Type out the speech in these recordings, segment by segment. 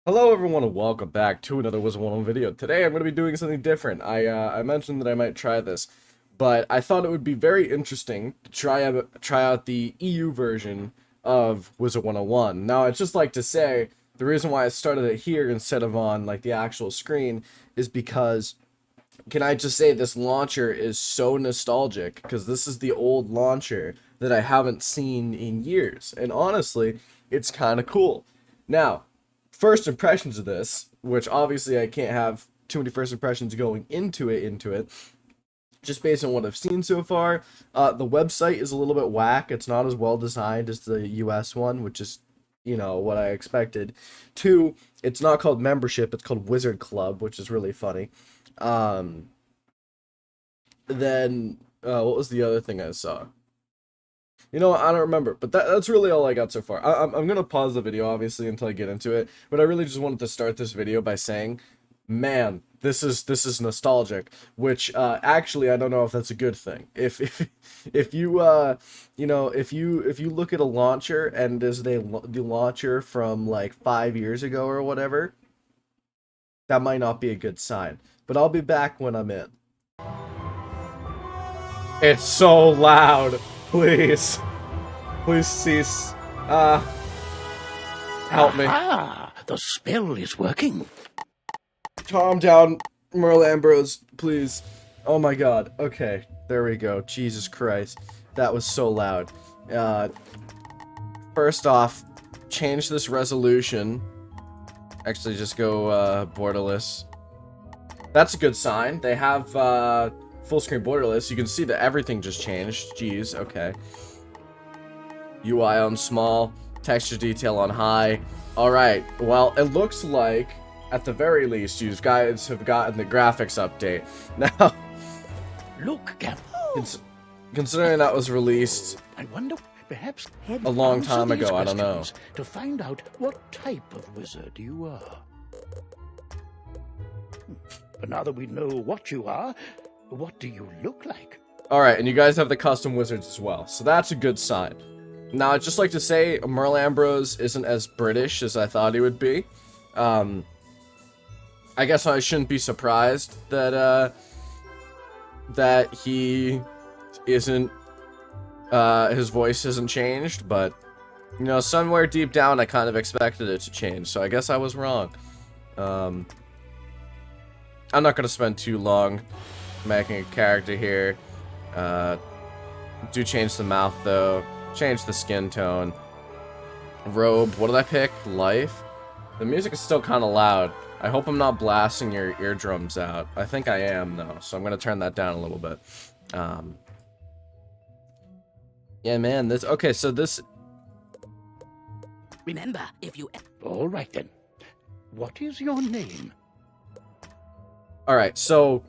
Hello everyone and welcome back to another Wizard101 video. Today I'm going to be doing something different. I mentioned that I might try this, but I thought it would be very interesting to try out the EU version of Wizard101. Now I'd just like to say the reason why I started it here instead of on like the actual screen is because can I just say this launcher is so nostalgic because this is the old launcher that I haven't seen in years, and honestly it's kind of cool. Now, first impressions of this, which obviously I can't have too many first impressions going into it, just based on what I've seen so far. The website is a little bit whack. It's not as well designed as the US one, which is, you know, what I expected. Two, it's not called membership, it's called Wizard Club, which is really funny. Um, what was the other thing I saw? You know, I don't remember, but that's really all I got so far. I'm gonna pause the video, obviously, until I get into it, but I really just wanted to start this video by saying, man, this is nostalgic, which, actually, I don't know if that's a good thing. If you, you know, if you look at a launcher, and is the launcher from, like, 5 years ago or whatever, that might not be a good sign. But I'll be back when I'm in. It's so loud. Please. Please cease. Help me. Ah, the spell is working. Calm down, Merle Ambrose, please. Oh my god. Okay, there we go. Jesus Christ. That was so loud. First off, change this resolution. Actually, just go, borderless. That's a good sign. They have, full screen borderless. You can see that everything just changed. Jeez, okay. UI on small, texture detail on high. Alright, well, it looks like, at the very least, you guys have gotten the graphics update. Now, Look, considering that was released I wonder, perhaps a long answer time these ago, I don't know. questions to find out what type of wizard you are. But now that we know what you are, what do you look like? Alright, and you guys have the custom wizards as well, so that's a good sign. Now, I'd just like to say, Merle Ambrose isn't as British as I thought he would be. I guess I shouldn't be surprised that, that he isn't, his voice hasn't changed, but, you know, somewhere deep down I kind of expected it to change, so I guess I was wrong. I'm not gonna spend too long making a character here. Do change the mouth, though. Change the skin tone. Robe. What did I pick? Life? The music is still kind of loud. I hope I'm not blasting your eardrums out. I think I am, though, so I'm going to turn that down a little bit. Yeah, man, this... Okay, so this... Remember, if you... All right, then. What is your name? Alright, so...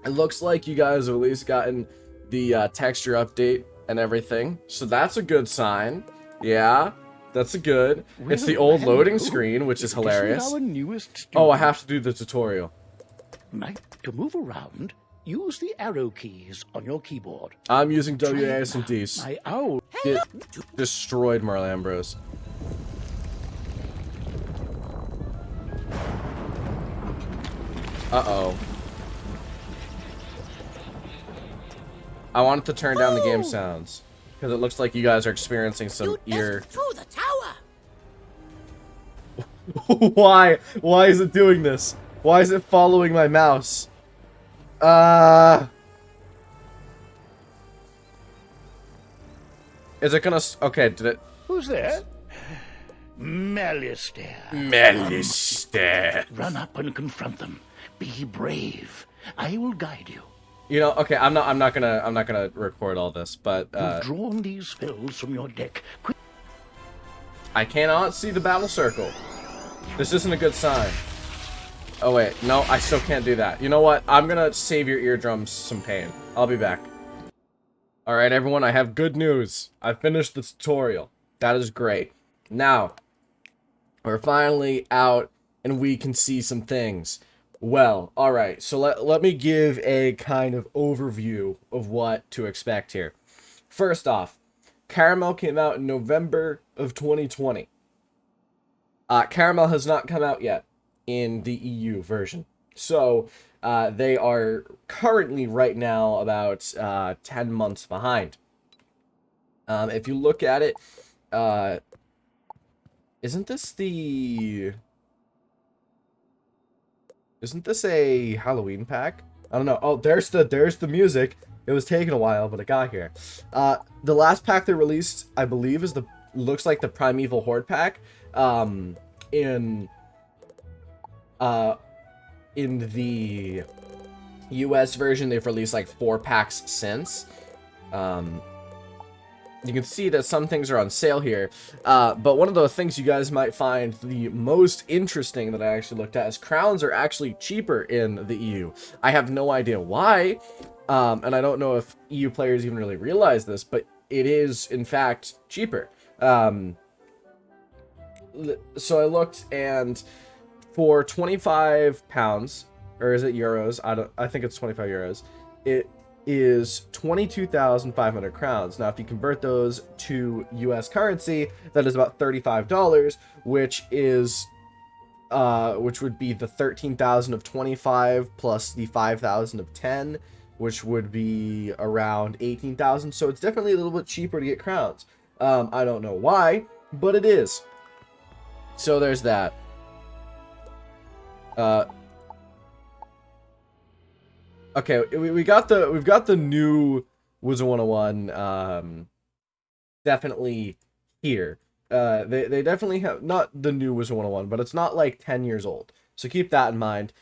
It looks like you guys have at least gotten the texture update and everything. So that's a good sign. Yeah, that's a good. Well, it's the old loading hello. screen, which is This hilarious. our newest student. Oh, I have to do the tutorial. Right, to move around, use the arrow keys on your keyboard. I'm using Try it WAS and now. Ds. My owl. It destroyed Merle Ambrose. Uh-oh. I wanted to turn down the game sounds, because it looks like you guys are experiencing some ear... through the tower. Why? Why is it doing this? Why is it following my mouse? Is it gonna... Okay, did it... Who's there? Malister. Malister. Run up and confront them. Be brave. I will guide you. You know, okay, I'm not gonna record all this, but, You've drawn these spells from your deck. I cannot see the battle circle. This isn't a good sign. Oh, wait. No, I still can't do that. You know what? I'm gonna save your eardrums some pain. I'll be back. Alright, everyone, I have good news. I finished the tutorial. That is great. Now, we're finally out, and we can see some things. Well, alright, so let me give a kind of overview of what to expect here. First off, Caramel came out in November of 2020. Caramel has not come out yet in the EU version. So they are currently right now about 10 months behind. If you look at it, isn't this a Halloween pack? I don't know. Oh, there's the music. It was taking a while, but it got here. The last pack they released, I believe, looks like the Primeval Horde pack. In the US version, they've released like 4 packs since. You can see that some things are on sale here, but one of the things you guys might find the most interesting that I actually looked at is crowns are actually cheaper in the EU. I have no idea why, and I don't know if EU players even really realize this, but it is, in fact, cheaper. So I looked, and for 25 pounds, or is it euros? I think it's 25 euros. It is 22,500 crowns. Now, if you convert those to US currency, that is about $35, which would be the 13,000 of 25 plus the 5,000 of 10, which would be around 18,000. So it's definitely a little bit cheaper to get crowns. I don't know why, but it is. So there's that. Okay, we've got the new Wizard101 definitely here. They definitely have, not the new Wizard101, but it's not like 10 years old. So keep that in mind.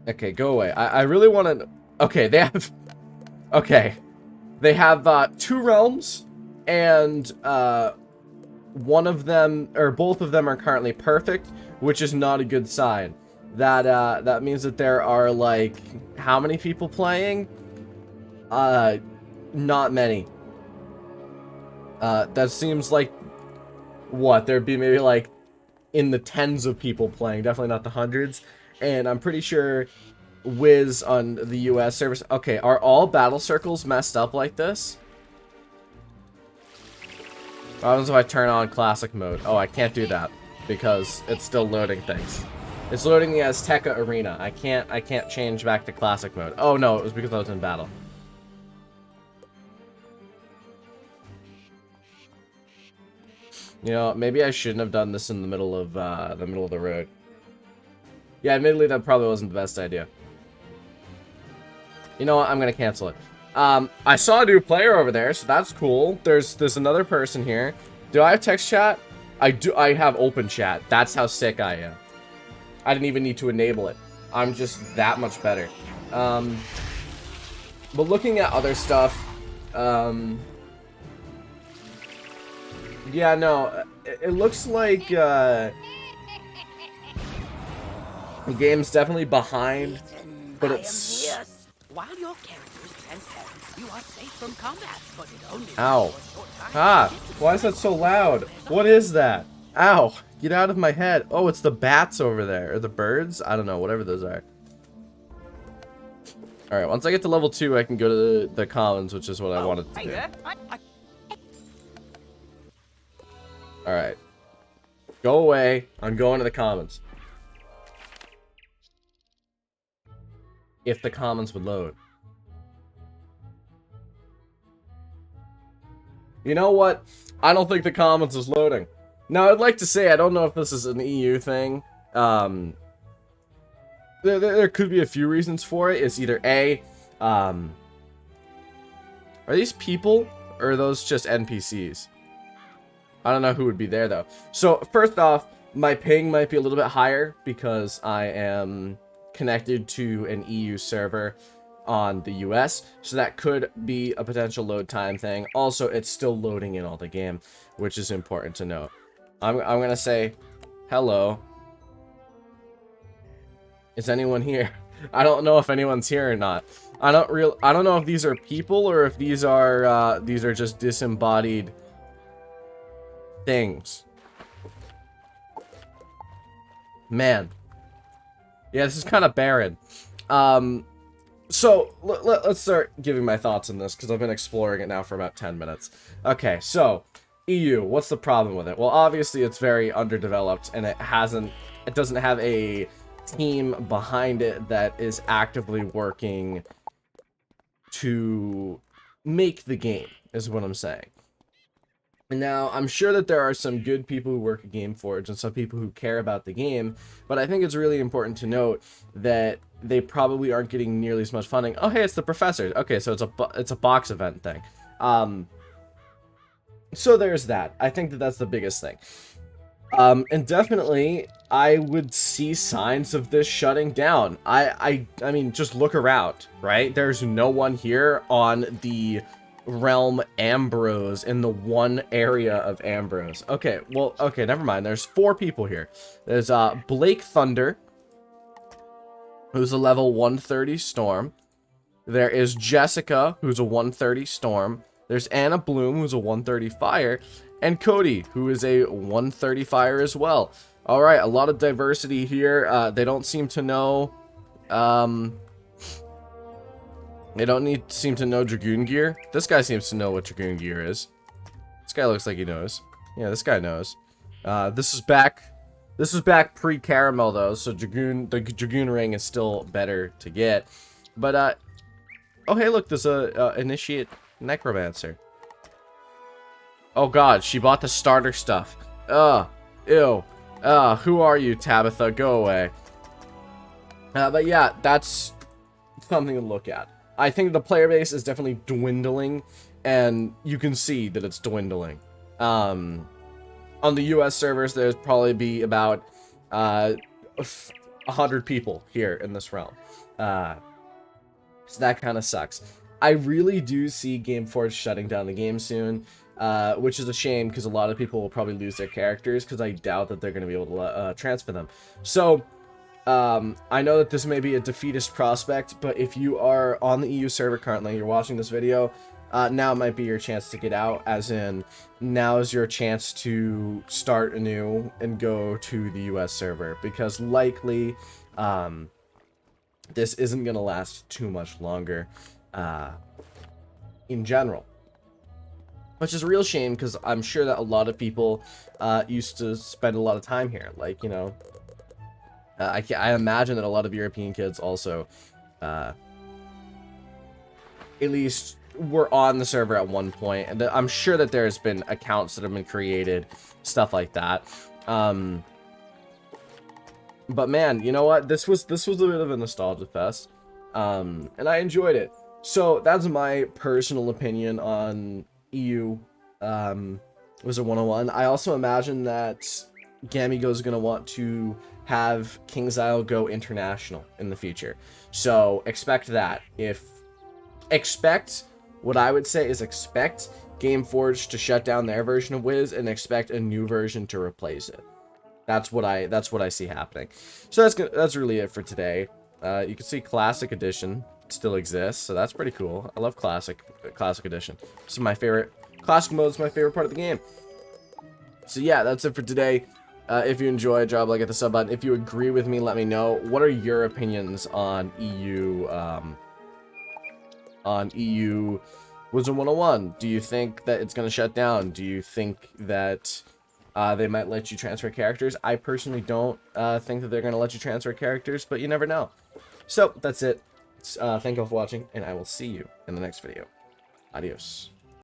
Okay, go away. I really want to. Okay, they have. Okay, they have 2 realms, and one of them, or both of them, are currently perfect, which is not a good sign. That means that there are, like, how many people playing? Not many. That seems like, what, there'd be maybe, like, in the tens of people playing, definitely not the hundreds. And I'm pretty sure Wiz on the US service. Okay, are all battle circles messed up like this? What happens if I turn on classic mode? Oh, I can't do that because it's still loading things. It's loading the Azteca arena. I can't change back to classic mode. Oh no, it was because I was in battle. You know, maybe I shouldn't have done this in the middle of the road. Yeah, admittedly, that probably wasn't the best idea. You know what? I'm gonna cancel it. I saw a new player over there, so that's cool. There's another person here. Do I have text chat? I do. I have open chat. That's how sick I am. I didn't even need to enable it. I'm just that much better. But looking at other stuff, yeah, no, it looks like the game's definitely behind, but it's. While your character is transparent, you are safe from combat, but it only Ow. for a short time. Ah, why is that so loud? What is that? Ow, get out of my head. Oh, it's the bats over there, or the birds? I don't know, whatever those are. Alright, once I get to level 2, I can go to the commons, which is what I wanted to do. Alright. Go away. I'm going to the commons. If the commons would load. You know what? I don't think the commons is loading. Now, I'd like to say, I don't know if this is an EU thing. There could be a few reasons for it. It's either A, are these people, or are those just NPCs? I don't know who would be there, though. So, first off, my ping might be a little bit higher because I am connected to an EU server on the US, so that could be a potential load time thing. Also, it's still loading in all the game, which is important to note. I'm gonna say hello. Is anyone here? I don't know if anyone's here or not. I don't know if these are people or if these are just disembodied things. Man. Yeah, this is kind of barren. So, let's start giving my thoughts on this, because I've been exploring it now for about 10 minutes. Okay, so, EU, what's the problem with it? Well, obviously it's very underdeveloped, and it doesn't have a team behind it that is actively working to make the game, is what I'm saying. Now, I'm sure that there are some good people who work at GameForge and some people who care about the game, but I think it's really important to note that they probably aren't getting nearly as much funding. Oh, hey, it's the professors. Okay, so it's a box event thing. So there's that. I think that that's the biggest thing. And definitely, I would see signs of this shutting down. I mean, just look around, right? There's no one here on the realm Ambrose, in the one area of Ambrose. Okay, well, okay, never mind. There's 4 people here. There's Blake Thunder, who's a level 130 Storm. There is Jessica, who's a 130 Storm. There's Anna Bloom, who's a 130 Fire. And Cody, who is a 130 Fire as well. Alright, a lot of diversity here. They don't seem to know... They don't seem to know Dragoon Gear. This guy seems to know what Dragoon Gear is. This guy looks like he knows. Yeah, this guy knows. This is back pre-caramel though, so the Dragoon ring is still better to get. But oh hey, look, there's a initiate necromancer. Oh god, she bought the starter stuff. Ew. Who are you, Tabitha? Go away. But yeah, that's something to look at. I think the player base is definitely dwindling, and you can see that it's dwindling. On the US servers, there's probably be about 100 people here in this realm. So that kind of sucks. I really do see GameForge shutting down the game soon, which is a shame because a lot of people will probably lose their characters because I doubt that they're going to be able to transfer them. So I know that this may be a defeatist prospect, but if you are on the EU server currently, you're watching this video, now might be your chance to get out, as in now is your chance to start anew and go to the US server, because likely this isn't going to last too much longer in general. Which is a real shame, because I'm sure that a lot of people used to spend a lot of time here. Like, you know, I imagine that a lot of European kids also at least were on the server at one point, and I'm sure that there's been accounts that have been created, stuff like that. But man, you know what? This was a bit of a nostalgia fest, and I enjoyed it. So that's my personal opinion on EU Wizard101. I also imagine that Gamigo is going to want to have King's Isle go international in the future. So expect that. What I would say is expect GameForge to shut down their version of Wiz and expect a new version to replace it. That's what I see happening. So that's really it for today. You can see Classic Edition still exists, so that's pretty cool. I love Classic Edition. This is my favorite. Classic mode is my favorite part of the game. So yeah, that's it for today. If you enjoyed, drop a like at the sub button. If you agree with me, let me know. What are your opinions on EU Wizard101? Do you think that it's going to shut down? Do you think that they might let you transfer characters? I personally don't think that they're going to let you transfer characters, but you never know. So that's it. Thank you all for watching, and I will see you in the next video. Adios.